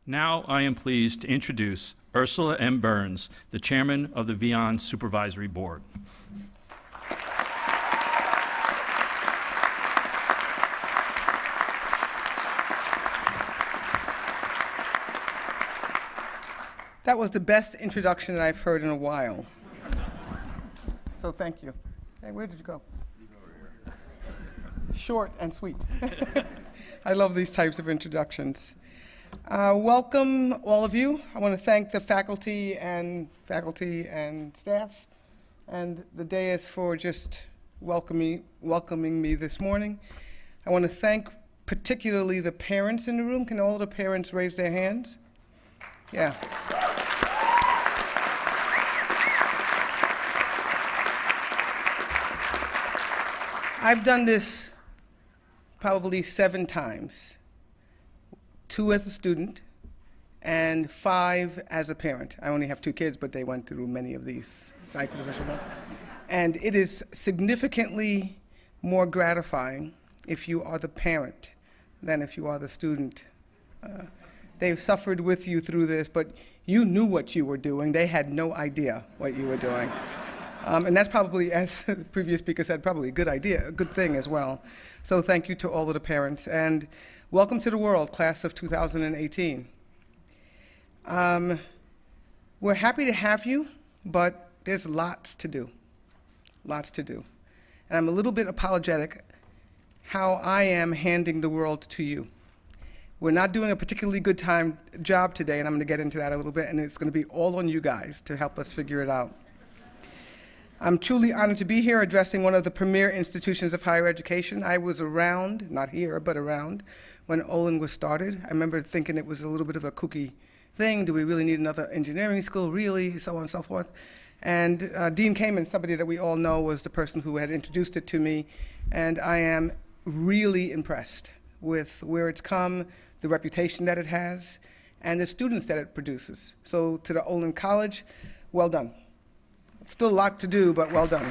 Now I am pleased to introduce Ursula M. Burns, the Chairman of the VEON Supervisory Board. That was the best introduction that I've heard in a while. So thank you. Hey, where did you go? Short and sweet. I love these types of introductions. Welcome, all of you. I want to thank the faculty and staffs and the dais for just welcoming me this morning. I want to thank particularly the parents in the room. Can all the parents raise their hands? Yeah. I've done this probably 7 times, 2 as a student and 5 as a parent. I only have 2 kids, but they went through many of these cycles, as you know. And it is significantly more gratifying if you are the parent than if you are the student. They've suffered with you through this, but you knew what you were doing. They had no idea what you were doing. And that's probably, as the previous speaker said, probably a good idea, a good thing as well. So thank you to all of the parents. And welcome to the world, class of 2018. We're happy to have you, but there's lots to do, lots to do. And I'm a little bit apologetic how I am handing the world to you. We're not doing a particularly good job today, and I'm going to get into that a little bit, and it's going to be all on you guys to help us figure it out. I'm truly honored to be here addressing one of the premier institutions of higher education. I was around, not here, but around, when Olin was started. I remember thinking it was a little bit of a kooky thing. Do we really need another engineering school, really, so on and so forth. And Dean Kamen, somebody that we all know, was the person who had introduced it to me, and I am really impressed with where it's come, the reputation that it has, and the students that it produces. So to the Olin College, well done. Still a lot to do, but well done.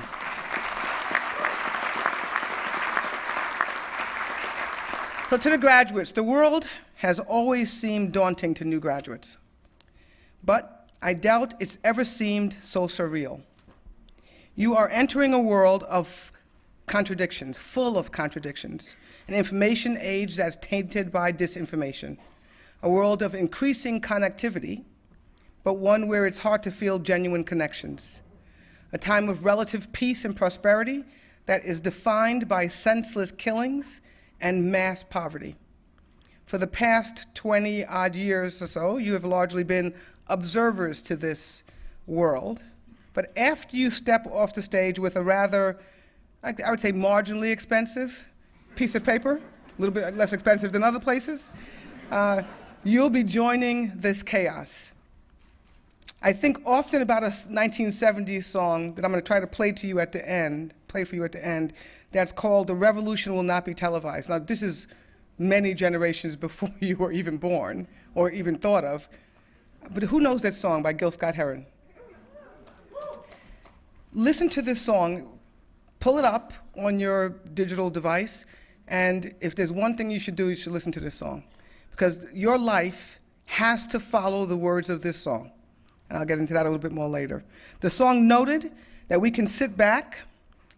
So to the graduates, the world has always seemed daunting to new graduates, but I doubt it's ever seemed so surreal. You are entering a world of contradictions, full of contradictions, an information age that's tainted by disinformation, a world of increasing connectivity, but one where it's hard to feel genuine connections, a time of relative peace and prosperity that is defined by senseless killings and mass poverty. For the past 20-odd years or so, you have largely been observers to this world, but after you step off the stage with a rather, I would say, marginally expensive piece of paper, a little bit less expensive than other places, you'll be joining this chaos. I think often about a 1970s song that I'm going to try to play for you at the end, that's called "The Revolution Will Not Be Televised." Now, this is many generations before you were even born or even thought of, but who knows that song by Gil Scott-Heron? Listen to this song, pull it up on your digital device, and if there's one thing you should do, you should listen to this song, because your life has to follow the words of this song. And I'll get into that a little bit more later. The song noted that we can sit back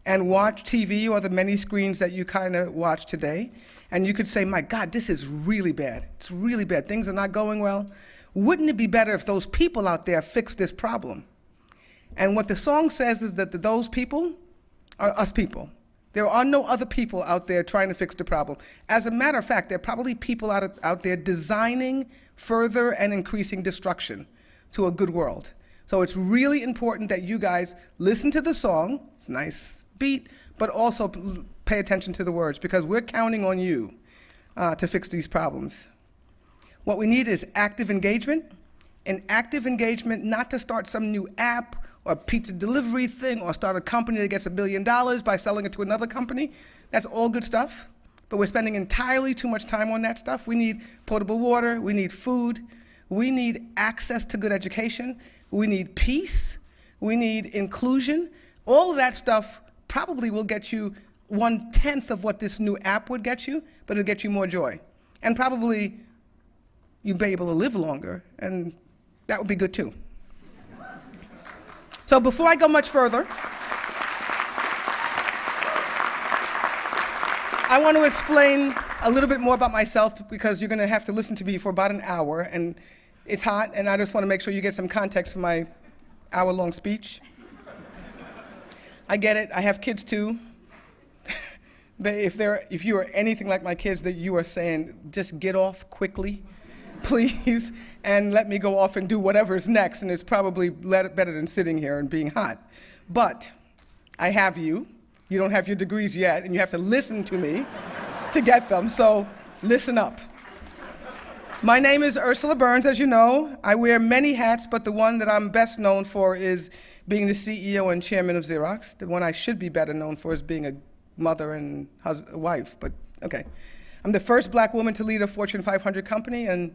and watch TV or the many screens that you kind of watch today, and you could say, my God, this is really bad. It's really bad. Things are not going well. Wouldn't it be better if those people out there fixed this problem? And what the song says is that those people are us people. There are no other people out there trying to fix the problem. As a matter of fact, there are probably people out there designing further and increasing destruction to a good world. So it's really important that you guys listen to the song, it's a nice beat, but also pay attention to the words, because we're counting on you to fix these problems. What we need is active engagement, and active engagement not to start some new app or pizza delivery thing or start a company that gets $1 billion by selling it to another company. That's all good stuff, but we're spending entirely too much time on that stuff. We need potable water, we need food, we need access to good education, we need peace, we need inclusion. All of that stuff probably will get you 1/10 of what this new app would get you, but it'll get you more joy. And probably you'd be able to live longer, and that would be good too. So before I go much further, I want to explain a little bit more about myself because you're going to have to listen to me for about an hour, and it's hot, and I just want to make sure you get some context for my hour-long speech. I get it. I have kids too. If you are anything like my kids, that you are saying, just get off quickly, please, and let me go off and do whatever's next, and it's probably better than sitting here and being hot. But I have you. You don't have your degrees yet, and you have to listen to me to get them, so listen up. My name is Ursula Burns, as you know. I wear many hats, but the one that I'm best known for is being the CEO and chairman of Xerox. The one I should be better known for is being a mother and wife, but okay. I'm the first black woman to lead a Fortune 500 company, and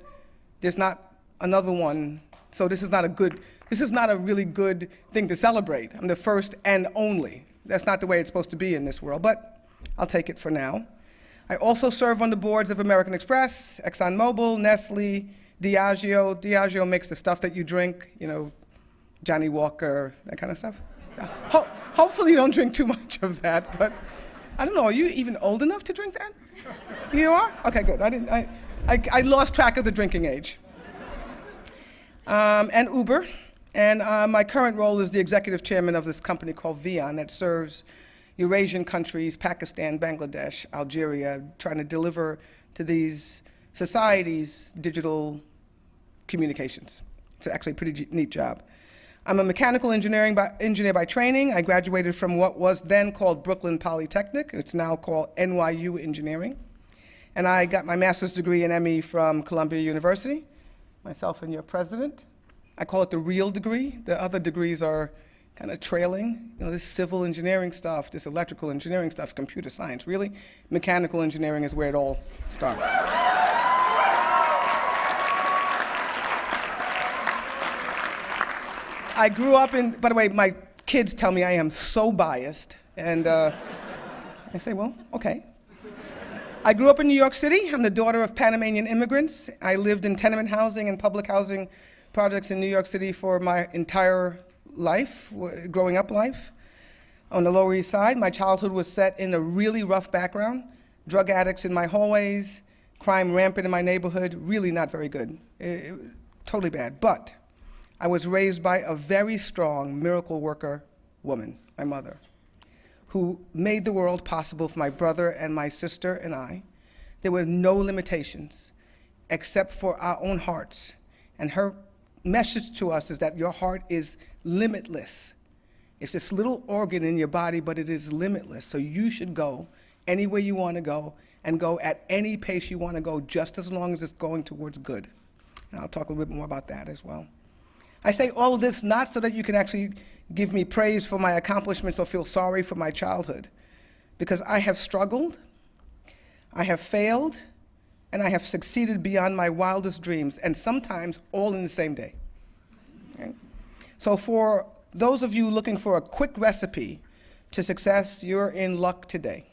there's not another one, so this is not a really good thing to celebrate. I'm the first and only. That's not the way it's supposed to be in this world, but I'll take it for now. I also serve on the boards of American Express, ExxonMobil, Nestle, Diageo. Diageo makes the stuff that you drink, you know, Johnny Walker, that kind of stuff. Hopefully you don't drink too much of that, but I don't know, are you even old enough to drink that? You are? Okay, good. I lost track of the drinking age. And Uber. And my current role is the executive chairman of this company called VEON that serves Eurasian countries, Pakistan, Bangladesh, Algeria, trying to deliver to these societies digital communications. It's actually a pretty neat job. I'm a mechanical engineer by training. I graduated from what was then called Brooklyn Polytechnic. It's now called NYU Engineering. And I got my master's degree in ME from Columbia University, myself and your president. I call it the real degree. The other degrees are kind of trailing. You know, this civil engineering stuff, this electrical engineering stuff, computer science. Really, mechanical engineering is where it all starts. I grew up in, by the way, my kids tell me I am so biased, and I say, well, okay. I grew up in New York City. I'm the daughter of Panamanian immigrants. I lived in tenement housing and public housing projects in New York City for my entire life, growing up life. On the Lower East Side, my childhood was set in a really rough background. Drug addicts in my hallways, crime rampant in my neighborhood, really not very good. Totally bad. But I was raised by a very strong miracle worker woman, my mother, who made the world possible for my brother and my sister and I. There were no limitations except for our own hearts. And her message to us is that your heart is limitless. It's this little organ in your body, but it is limitless. So you should go anywhere you want to go and go at any pace you want to go, just as long as it's going towards good. And I'll talk a little bit more about that as well. I say all of this not so that you can actually give me praise for my accomplishments or feel sorry for my childhood, because I have struggled, I have failed, and I have succeeded beyond my wildest dreams, and sometimes all in the same day. Okay? So for those of you looking for a quick recipe to success, you're in luck today.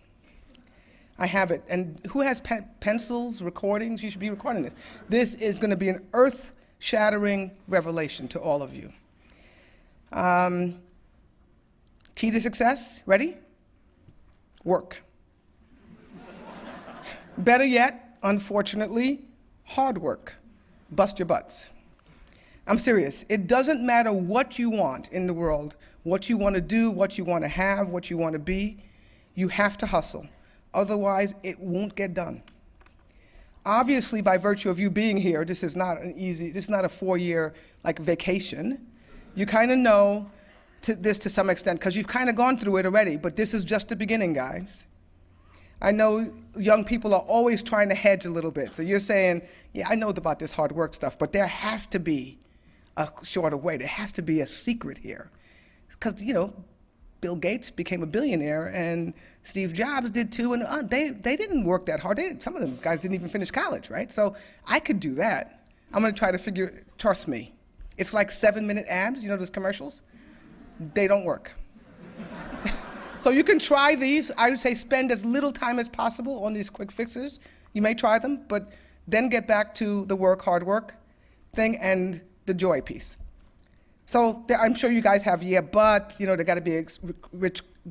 I have it. And who has pencils, recordings? You should be recording this. This is going to be an earth-shattering revelation to all of you. Key to success, ready? Work. Better yet, unfortunately, hard work. Bust your butts. I'm serious. It doesn't matter what you want in the world, what you want to do, what you want to have, what you want to be. You have to hustle. Otherwise, it won't get done. Obviously, by virtue of you being here, this is not a 4-year like vacation. You kind of know this to some extent because you've kind of gone through it already, but this is just the beginning, guys. I know young people are always trying to hedge a little bit. So you're saying, yeah, I know about this hard work stuff, but there has to be a shorter way. There has to be a secret here. Because, you know, Bill Gates became a billionaire, and Steve Jobs did too, and they didn't work that hard. Some of those guys didn't even finish college, right? So I could do that. I'm going to try to trust me. It's like 7-minute abs, you know those commercials? They don't work. So you can try these. I would say spend as little time as possible on these quick fixes. You may try them, but then get back to the work, hard work thing, and the joy piece. So I'm sure you guys have, yeah, but, there got to be a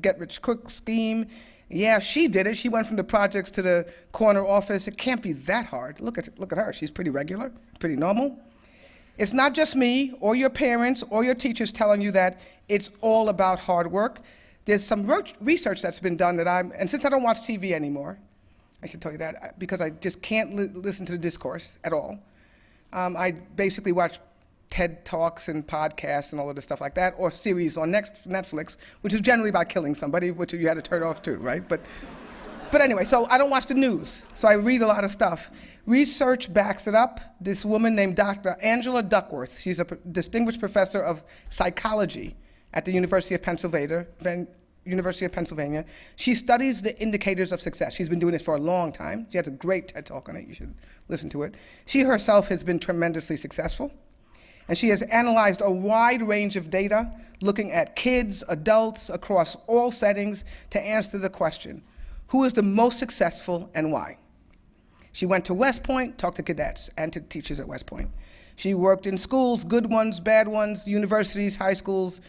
get-rich-quick scheme. Yeah, she did it. She went from the projects to the corner office. It can't be that hard. Look at her. She's pretty regular, pretty normal. It's not just me or your parents or your teachers telling you that it's all about hard work. There's some research that's been done and since I don't watch TV anymore, I should tell you that, because I just can't listen to the discourse at all. I basically watch TED Talks and podcasts and all of this stuff like that, or series on Netflix, which is generally about killing somebody, which you had to turn off too, right? But anyway, so I don't watch the news, so I read a lot of stuff. Research backs it up. This woman named Dr. Angela Duckworth, she's a distinguished professor of psychology at the University of Pennsylvania. She studies the indicators of success. She's been doing this for a long time. She has a great TED Talk on it. You should listen to it. She herself has been tremendously successful. And she has analyzed a wide range of data, looking at kids, adults, across all settings to answer the question, who is the most successful and why? She went to West Point, talked to cadets and to teachers at West Point. She worked in schools, good ones, bad ones, universities, high schools,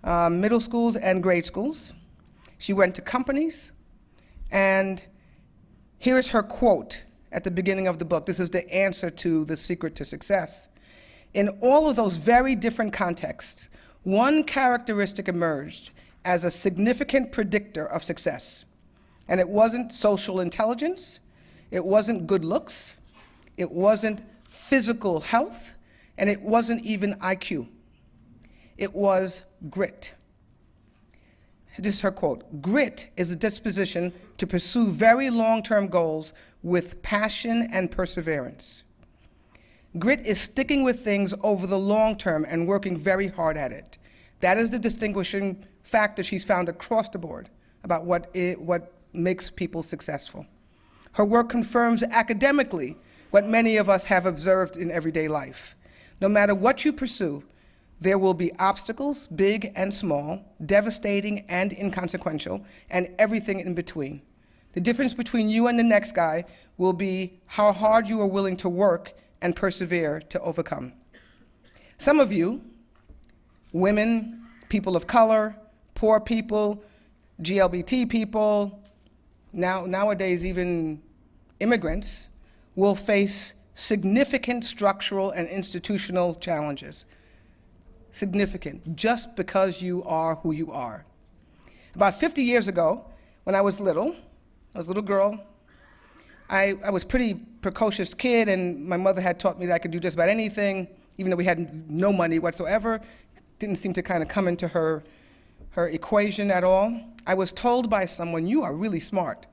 middle schools, and grade schools. She went to companies, and here's her quote at the beginning of the book. This is the answer to The Secret to Success. In all of those very different contexts, one characteristic emerged as a significant predictor of success. And it wasn't social intelligence, it wasn't good looks, it wasn't physical health, and it wasn't even IQ. It was grit. This is her quote: "Grit is a disposition to pursue very long-term goals with passion and perseverance. Grit is sticking with things over the long term and working very hard at it. That is the distinguishing factor she's found across the board about what makes people successful. Her work confirms academically what many of us have observed in everyday life. No matter what you pursue, there will be obstacles, big and small, devastating and inconsequential, and everything in between. The difference between you and the next guy will be how hard you are willing to work and persevere to overcome. Some of you, women, people of color, poor people, GLBT people, nowadays even immigrants, will face significant structural and institutional challenges. Significant, just because you are who you are. About 50 years ago, when I was a little girl, I was a pretty precocious kid, and my mother had taught me that I could do just about anything, even though we had no money whatsoever. Didn't seem to kind of come into her equation at all. I was told by someone, you are really smart,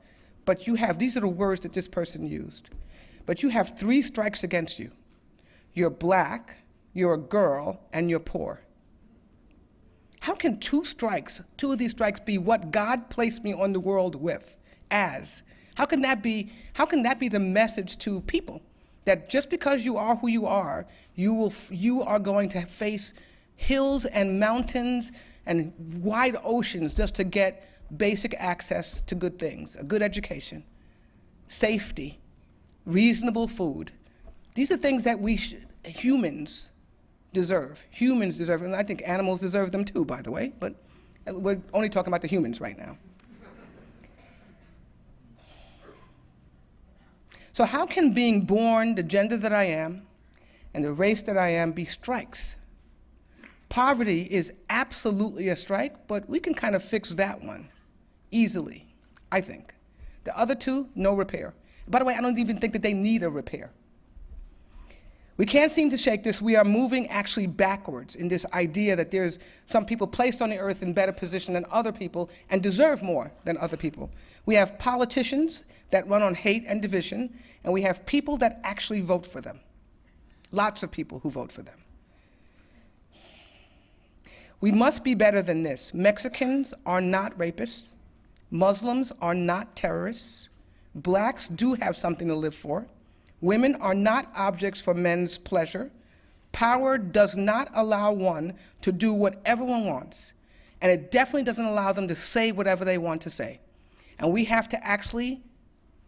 but these are the words that this person used, but you have 3 strikes against you. You're black, you're a girl, and you're poor. How can 2 of these strikes be what God placed me on the world with, as? How can that be the message to people? That just because you are who you are, you are going to face hills and mountains and wide oceans just to get basic access to good things, a good education, safety, reasonable food. These are things that humans deserve. Humans deserve, and I think animals deserve them too, by the way, but we're only talking about the humans right now. So how can being born the gender that I am and the race that I am be strikes? Poverty is absolutely a strike, but we can kind of fix that one easily, I think. The other 2, no repair. By the way, I don't even think that they need a repair. We can't seem to shake this. We are moving actually backwards in this idea that there's some people placed on the earth in better position than other people and deserve more than other people. We have politicians that run on hate and division, and we have people that actually vote for them. Lots of people who vote for them. We must be better than this. Mexicans are not rapists. Muslims are not terrorists. Blacks do have something to live for. Women are not objects for men's pleasure. Power does not allow one to do whatever one wants, and it definitely doesn't allow them to say whatever they want to say. And we have to actually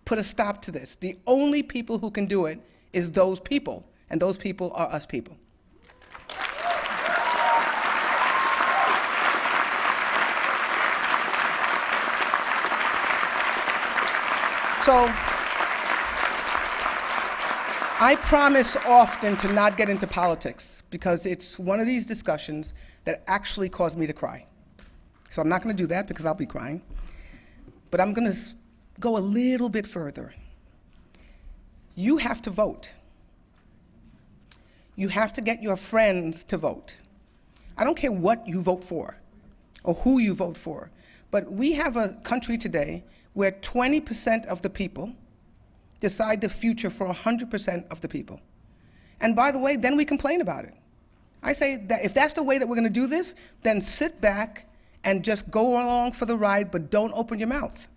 put a stop to this. The only people who can do it is those people, and those people are us people. So, I promise often to not get into politics because it's one of these discussions that actually cause me to cry. So I'm not going to do that because I'll be crying. But I'm going to go a little bit further. You have to vote. You have to get your friends to vote. I don't care what you vote for or who you vote for, but we have a country today where 20% of the people decide the future for 100% of the people. And by the way, then we complain about it. I say that if that's the way that we're going to do this, then sit back and just go along for the ride, but don't open your mouth.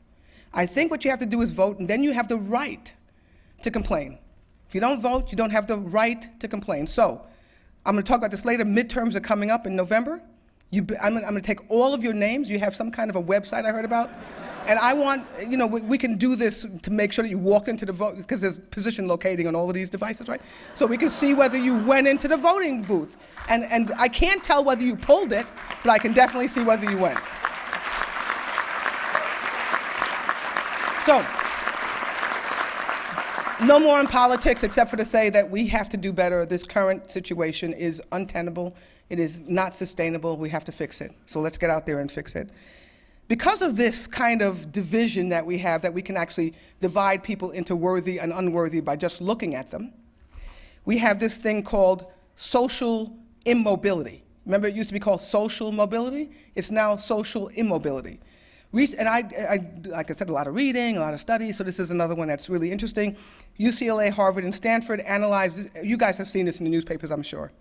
I think what you have to do is vote, and then you have the right to complain. If you don't vote, you don't have the right to complain. So I'm going to talk about this later. Midterms are coming up in November. I'm going to take all of your names. You have some kind of a website I heard about. And I want, we can do this to make sure that you walked into the vote, because there's position locating on all of these devices, right? So we can see whether you went into the voting booth. And I can't tell whether you pulled it, but I can definitely see whether you went. So, no more in politics except for to say that we have to do better. This current situation is untenable. It is not sustainable. We have to fix it. So let's get out there and fix it. Because of this kind of division that we have, that we can actually divide people into worthy and unworthy by just looking at them, we have this thing called social immobility. Remember, it used to be called social mobility? It's now social immobility. And I, like I said, a lot of reading, a lot of studies, so this is another one that's really interesting. UCLA, Harvard, and Stanford analyzed, you guys have seen this in the newspapers, I'm sure.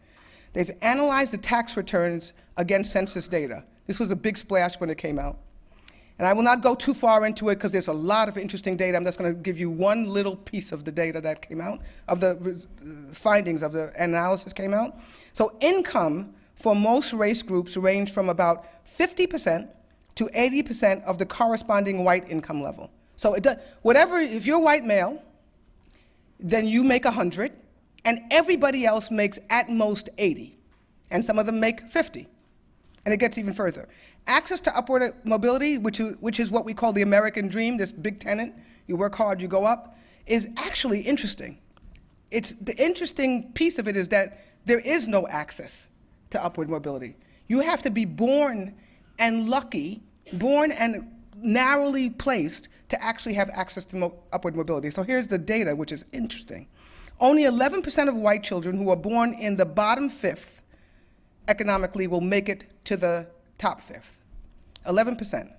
They've analyzed the tax returns against census data. This was a big splash when it came out. And I will not go too far into it because there's a lot of interesting data. I'm just going to give you one little piece of the data that came out, of the findings of the analysis came out. So income for most race groups range from about 50% to 80% of the corresponding white income level. So it does, whatever, if you're white male, then you make 100, and everybody else makes at most 80, and some of them make 50. And it gets even further. Access to upward mobility, which is what we call the American dream, this big tenet, you work hard, you go up, is actually interesting. The interesting piece of it is that there is no access to upward mobility. You have to be born and lucky, born and narrowly placed to actually have access to upward mobility. So here's the data, which is interesting. Only 11% of white children who are born in the bottom fifth economically will make it to the top fifth. 11%.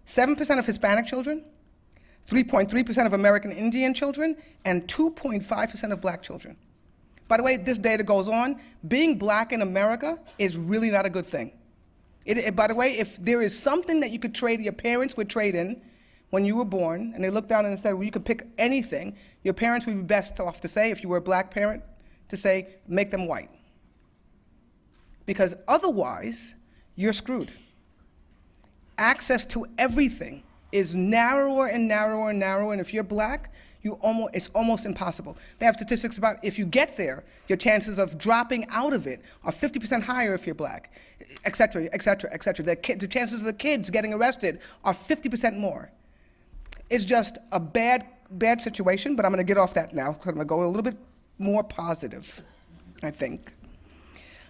7% of Hispanic children, 3.3% of American Indian children, and 2.5% of black children. By the way, this data goes on. Being black in America is really not a good thing. By the way, if there is something that you could trade, your parents would trade in when you were born, and they looked down and said, well, you could pick anything, your parents would be best off to say, if you were a black parent, to say, make them white. Because otherwise, you're screwed. Access to everything is narrower and narrower and narrower, and if you're black, it's almost impossible. They have statistics about if you get there, your chances of dropping out of it are 50% higher if you're black, et cetera, et cetera, et cetera. The chances of the kids getting arrested are 50% more. It's just a bad situation, but I'm going to get off that now, because I'm going to go a little bit more positive, I think.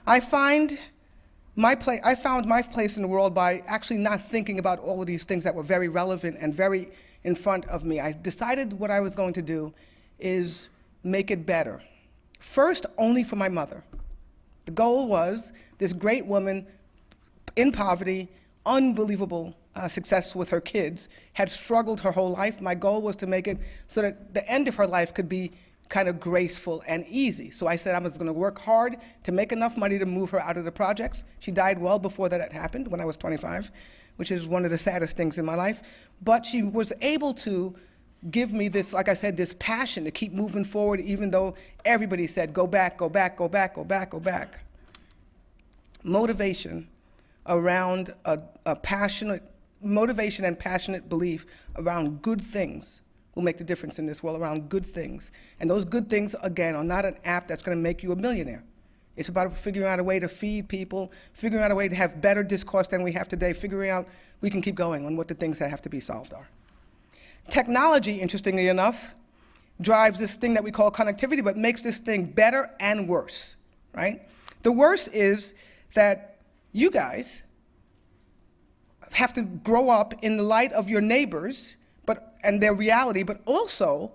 I found my place in the world by actually not thinking about all of these things that were very relevant and very in front of me. I decided what I was going to do is make it better. First, only for my mother. The goal was this great woman in poverty, unbelievable success with her kids, had struggled her whole life. My goal was to make it so that the end of her life could be kind of graceful and easy. So I said I was going to work hard to make enough money to move her out of the projects. She died well before that had happened, when I was 25, which is one of the saddest things in my life. But she was able to give me this, like I said, this passion to keep moving forward, even though everybody said, go back, go back, go back, go back, go back. Motivation around motivation and passionate belief around good things will make the difference in this world around good things. And those good things, again, are not an app that's going to make you a millionaire. It's about figuring out a way to feed people, figuring out a way to have better discourse than we have today, figuring out we can keep going on what the things that have to be solved are. Technology, interestingly enough, drives this thing that we call connectivity, but makes this thing better and worse, right? The worst is that you guys have to grow up in the light of your neighbors and their reality, but also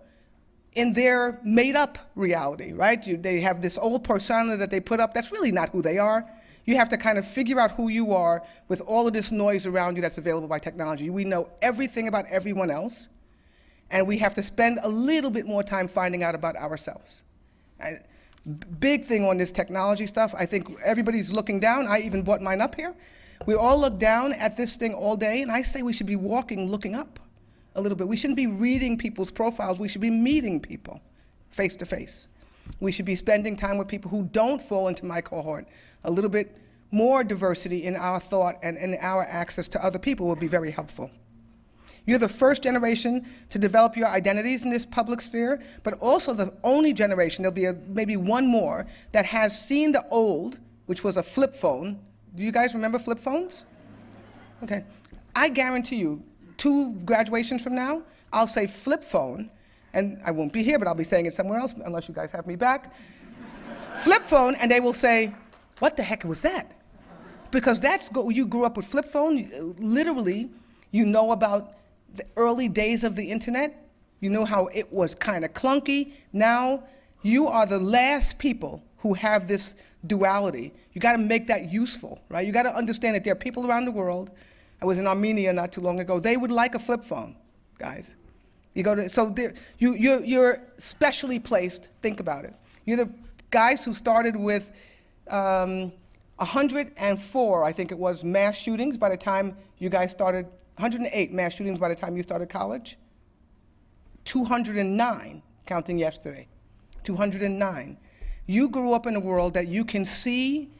in their made-up reality, right? They have this old persona that they put up. That's really not who they are. You have to kind of figure out who you are with all of this noise around you that's available by technology. We know everything about everyone else, and we have to spend a little bit more time finding out about ourselves. Big thing on this technology stuff. I think everybody's looking down. I even brought mine up here. We all look down at this thing all day, and I say we should be walking, looking up a little bit. We shouldn't be reading people's profiles. We should be meeting people face to face. We should be spending time with people who don't fall into my cohort. A little bit more diversity in our thought and in our access to other people would be very helpful. You're the first generation to develop your identities in this public sphere, but also the only generation, there'll be maybe one more, that has seen the old, which was a flip phone. Do you guys remember flip phones? Okay. I guarantee you, 2 graduations from now, I'll say flip phone, and I won't be here, but I'll be saying it somewhere else, unless you guys have me back. Flip phone, and they will say, what the heck was that? Because you grew up with flip phone, literally, you know about the early days of the internet, you know how it was kind of clunky. Now, you are the last people who have this duality. You got to make that useful, right? You got to understand that there are people around the world. I was in Armenia not too long ago. They would like a flip phone, guys. You go to, so there, you're specially placed. Think about it. You're the guys who started with 104, I think it was, mass shootings by the time you guys started, 108 mass shootings by the time you started college. 209, counting yesterday. 209. You grew up in a world that you can see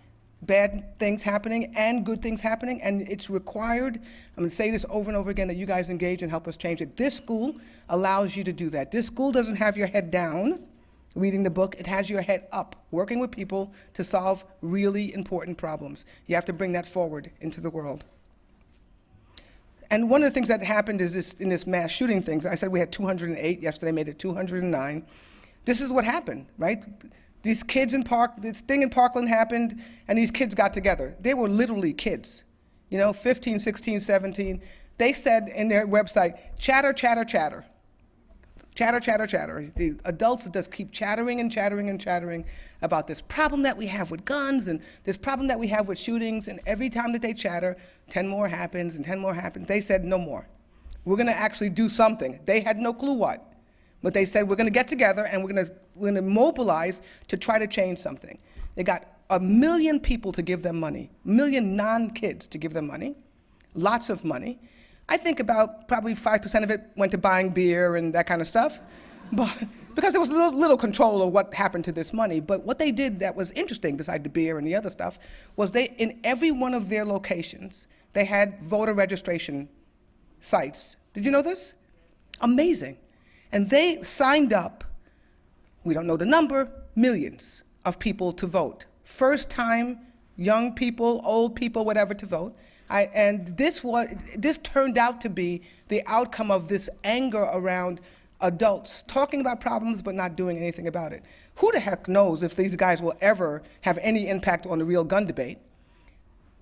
bad things happening and good things happening, and it's required, I'm going to say this over and over again, that you guys engage and help us change it. This school allows you to do that. This school doesn't have your head down reading the book. It has your head up, working with people to solve really important problems. You have to bring that forward into the world. And one of the things that happened is in this mass shooting things, I said we had 208, yesterday made it 209. This is what happened, right? These kids this thing in Parkland happened, and these kids got together. They were literally kids, 15, 16, 17. They said in their website, chatter, chatter, chatter. Chatter, chatter, chatter. The adults just keep chattering and chattering and chattering about this problem that we have with guns and this problem that we have with shootings, and every time that they chatter, 10 more happens and 10 more happens. They said no more. We're going to actually do something. They had no clue what. But they said, we're going to get together and we're going to mobilize to try to change something. They got 1 million people to give them money, 1 million non-kids to give them money, lots of money. I think about probably 5% of it went to buying beer and that kind of stuff, but because there was little control of what happened to this money. But what they did that was interesting, beside the beer and the other stuff, was in every one of their locations, they had voter registration sites. Did you know this? Amazing. And they signed up, we don't know the number, millions of people to vote. First time, young people, old people, whatever, to vote. And this turned out to be the outcome of this anger around adults talking about problems but not doing anything about it. Who the heck knows if these guys will ever have any impact on the real gun debate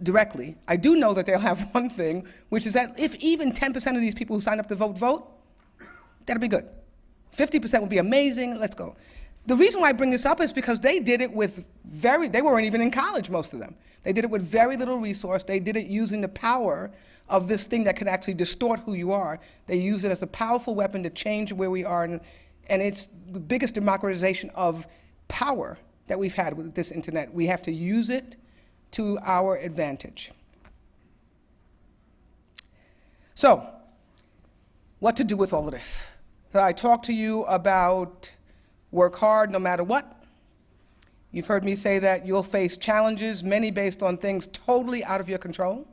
directly. I do know that they'll have one thing, which is that if even 10% of these people who sign up to vote, that'll be good. 50% would be amazing, let's go. The reason why I bring this up is because they did it with they weren't even in college, most of them. They did it with very little resource. They did it using the power of this thing that can actually distort who you are. They use it as a powerful weapon to change where we are, and it's the biggest democratization of power that we've had with this internet. We have to use it to our advantage. So, what to do with all of this? So I talked to you about work hard no matter what. You've heard me say that you'll face challenges, many based on things totally out of your control,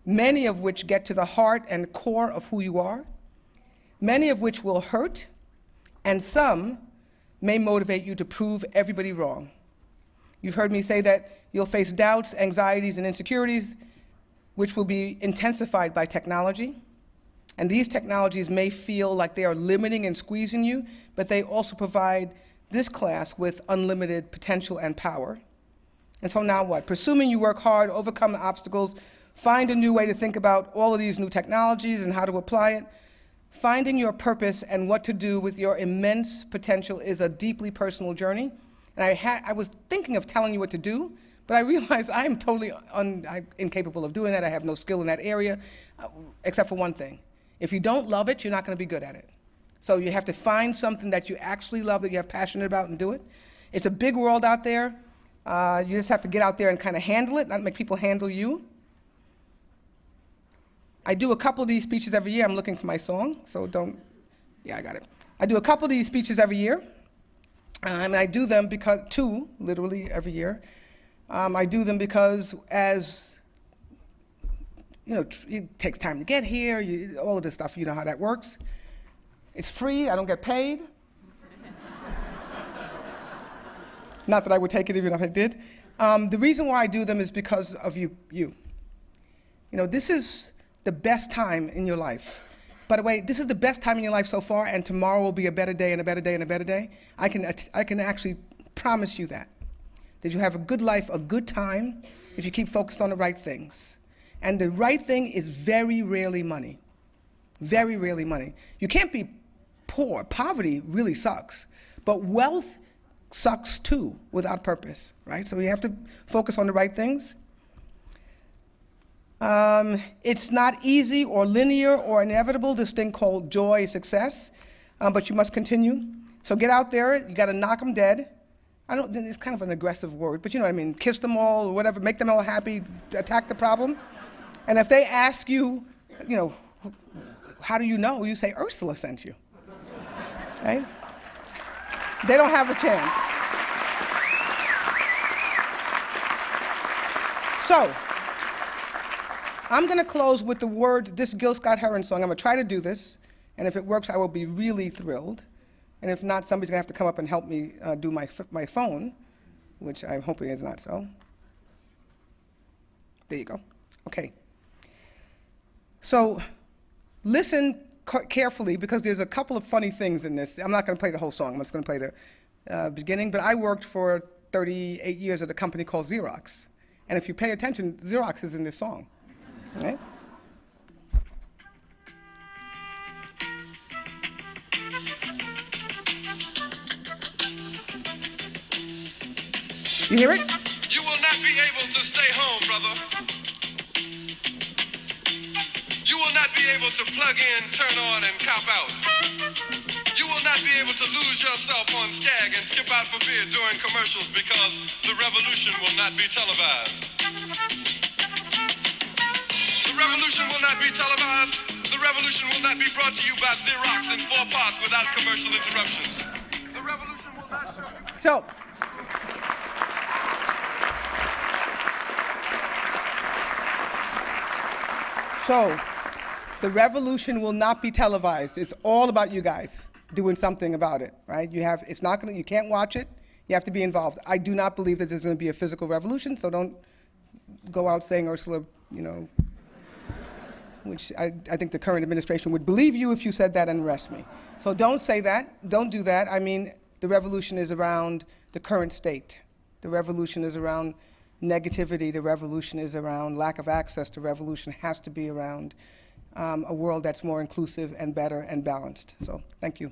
many of which get to the heart and core of who you are. many of which will hurt, and some may motivate you to prove everybody wrong. You've heard me say that you'll face doubts, anxieties, and insecurities, which will be intensified by technology. And these technologies may feel like they are limiting and squeezing you, but they also provide this class with unlimited potential and power. And so now what? Presuming you work hard, overcome the obstacles, find a new way to think about all of these new technologies and how to apply it. Finding your purpose and what to do with your immense potential is a deeply personal journey. And I was thinking of telling you what to do, but I realized I am totally incapable of doing that. I have no skill in that area, except for one thing. If you don't love it, you're not going to be good at it. So you have to find something that you actually love, that you have passion about, and do it. It's a big world out there. You just have to get out there and kind of handle it, not make people handle you. I do a couple of these speeches every year. I'm looking for my song, so don't, yeah, I got it. I do a couple of these speeches every year, and I do them because, two, literally every year. I do them because as, you know, it takes time to get here, all of this stuff, you know how that works. It's free, I don't get paid. Not that I would take it even if I did. The reason why I do them is because of you. You know, this is the best time in your life. By the way, this is the best time in your life so far, and tomorrow will be a better day and a better day and a better day. I can actually promise you that you have a good life, a good time, if you keep focused on the right things. And the right thing is very rarely money. Very rarely money. You can't be poor. Poverty really sucks. But wealth sucks too without purpose, right? So you have to focus on the right things. It's not easy or linear or inevitable, this thing called joy, success, but you must continue. So get out there, you gotta knock them dead. It's kind of an aggressive word, but you know what I mean. Kiss them all or whatever, make them all happy, attack the problem. And if they ask you, you know, how do you know? You say, Ursula sent you, right? They don't have a chance. So, I'm gonna close with the word, this Gil Scott-Heron song. I'm gonna try to do this, and if it works, I will be really thrilled. And if not, somebody's gonna have to come up and help me do my phone, which I'm hoping is not so. There you go, okay. So, listen carefully, because there's a couple of funny things in this. I'm not gonna play the whole song, I'm just gonna play the beginning, but I worked for 38 years at a company called Xerox. And if you pay attention, Xerox is in this song, right? You hear it? You will not be able to stay home, brother. You will not be able to plug in, turn on, and cop out. You will not be able to lose yourself on Skag and skip out for beer during commercials because the revolution will not be televised. The revolution will not be televised. The revolution will not be brought to you by Xerox in 4 parts without commercial interruptions. The revolution will not show you. So, the revolution will not be televised. It's all about you guys doing something about it, right? You can't watch it. You have to be involved. I do not believe that there's going to be a physical revolution, so don't go out saying Ursula, you know, which I think the current administration would believe you if you said that and arrest me. So don't say that. Don't do that. I mean, the revolution is around the current state. The revolution is around negativity. The revolution is around lack of access. The revolution has to be around a world that's more inclusive and better and balanced. So thank you.